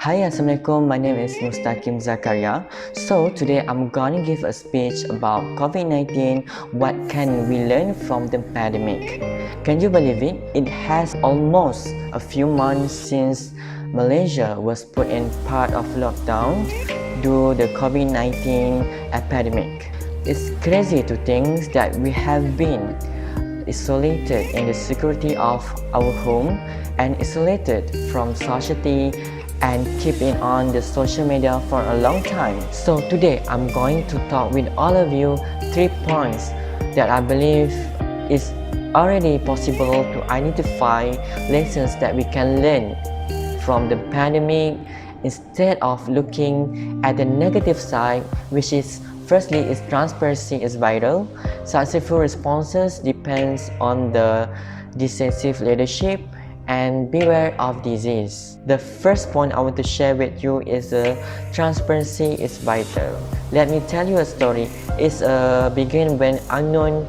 Hi, Assalamualaikum. My name is Mustaqim Zakaria. So today I'm gonna give a speech about COVID-19. What can we learn from the pandemic? Can you believe it? It has almost a few months since Malaysia was put in part of lockdown due to the COVID-19 epidemic. It's crazy to think that we have been isolated in the security of our home and isolated from society and keeping on the social media for a long time. So today I'm going to talk with all of you 3 points that I believe is already possible to identify lessons that we can learn from the pandemic instead of looking at the negative side, which is firstly is transparency is vital. Successful responses depends on the decisive leadership and beware of disease. The first point I want to share with you is transparency is vital. Let me tell you a story. It's began when unknown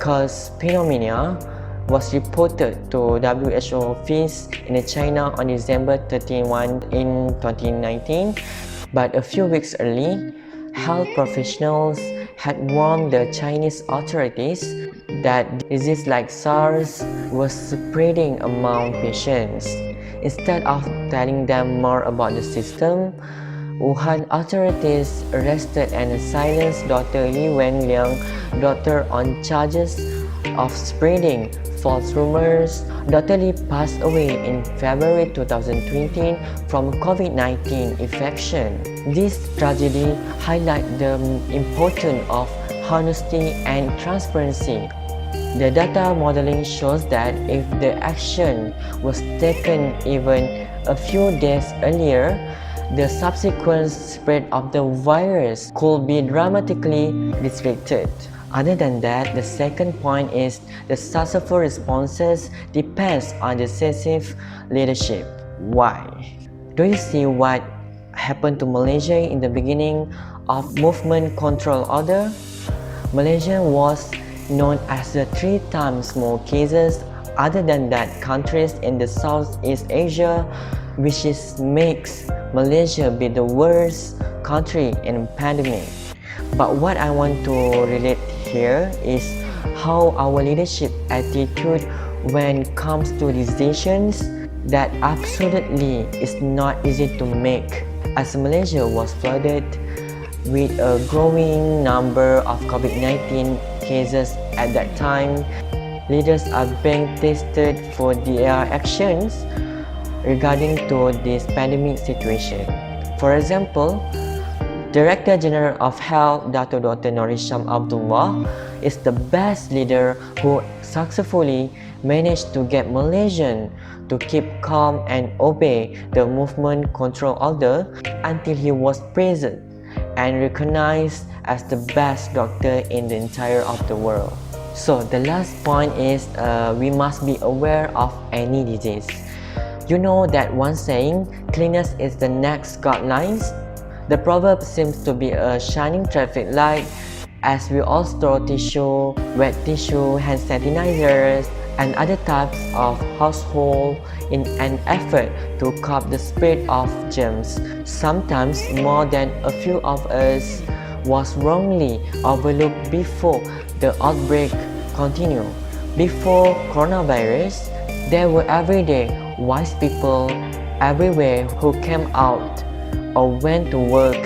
cause pneumonia was reported to WHO office in China on December 31 in 2019. But a few weeks early, health professionals had warned the Chinese authorities that disease like SARS was spreading among patients. Instead of telling them more about the system, Wuhan authorities arrested and silenced Dr. Li Wenliang, doctor on charges of spreading false rumors. Dr. Li passed away in February 2020 from COVID-19 infection. This tragedy highlights the importance of honesty and transparency. The data modeling shows that if the action was taken even a few days earlier, the subsequent spread of the virus could be dramatically restricted. Other than that, the second point is the successful responses depends on decisive leadership. Why? Do you see what happened to Malaysia in the beginning of movement control order? Malaysia was known as the 3 times more cases other than that countries in the Southeast Asia, which makes Malaysia be the worst country in pandemic. But what I want to relate here is how our leadership attitude when it comes to decisions that absolutely is not easy to make, as Malaysia was flooded with a growing number of COVID-19 cases at that time. Leaders are being tested for their actions regarding to this pandemic situation. For example, Director General of Health Dr. Norisham Abdullah is the best leader who successfully managed to get Malaysians to keep calm and obey the movement control order until he was praised and recognized as the best doctor in the entire of the world. So the last point is we must be aware of any disease. You know that one saying, cleanliness is the next guidelines. The proverb seems to be a shining traffic light as we all store tissue, wet tissue, hand sanitizers, and other types of household in an effort to curb the spread of germs. Sometimes more than a few of us was wrongly overlooked before the outbreak continued. Before coronavirus, there were everyday wise people everywhere who came out or went to work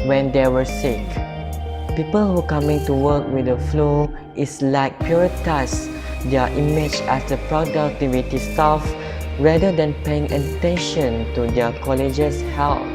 when they were sick. People who coming to work with the flu is like prioritize their image as the productivity staff rather than paying attention to their colleagues' health.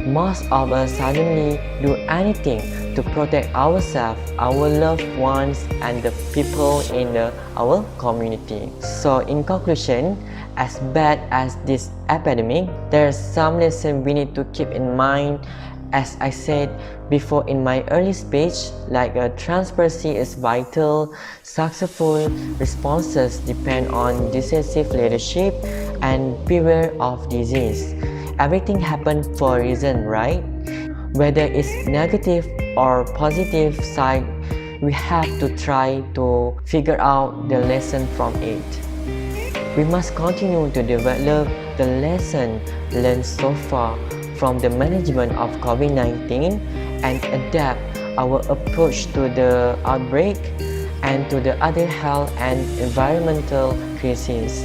Most of us suddenly do anything to protect ourselves, our loved ones, and the people in our community. So in conclusion, as bad as this epidemic, there are some lessons we need to keep in mind. As I said before in my early speech, like transparency is vital, successful responses depend on decisive leadership, and beware of disease. Everything happens for a reason, right? Whether it's negative or positive side, we have to try to figure out the lesson from it. We must continue to develop the lesson learned so far from the management of COVID-19 and adapt our approach to the outbreak and to the other health and environmental crises.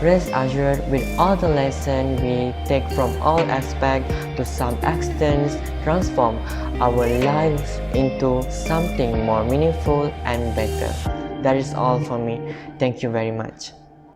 Rest assured, with all the lessons we take from all aspects, to some extent transform our lives into something more meaningful and better. That is all for me. Thank you very much.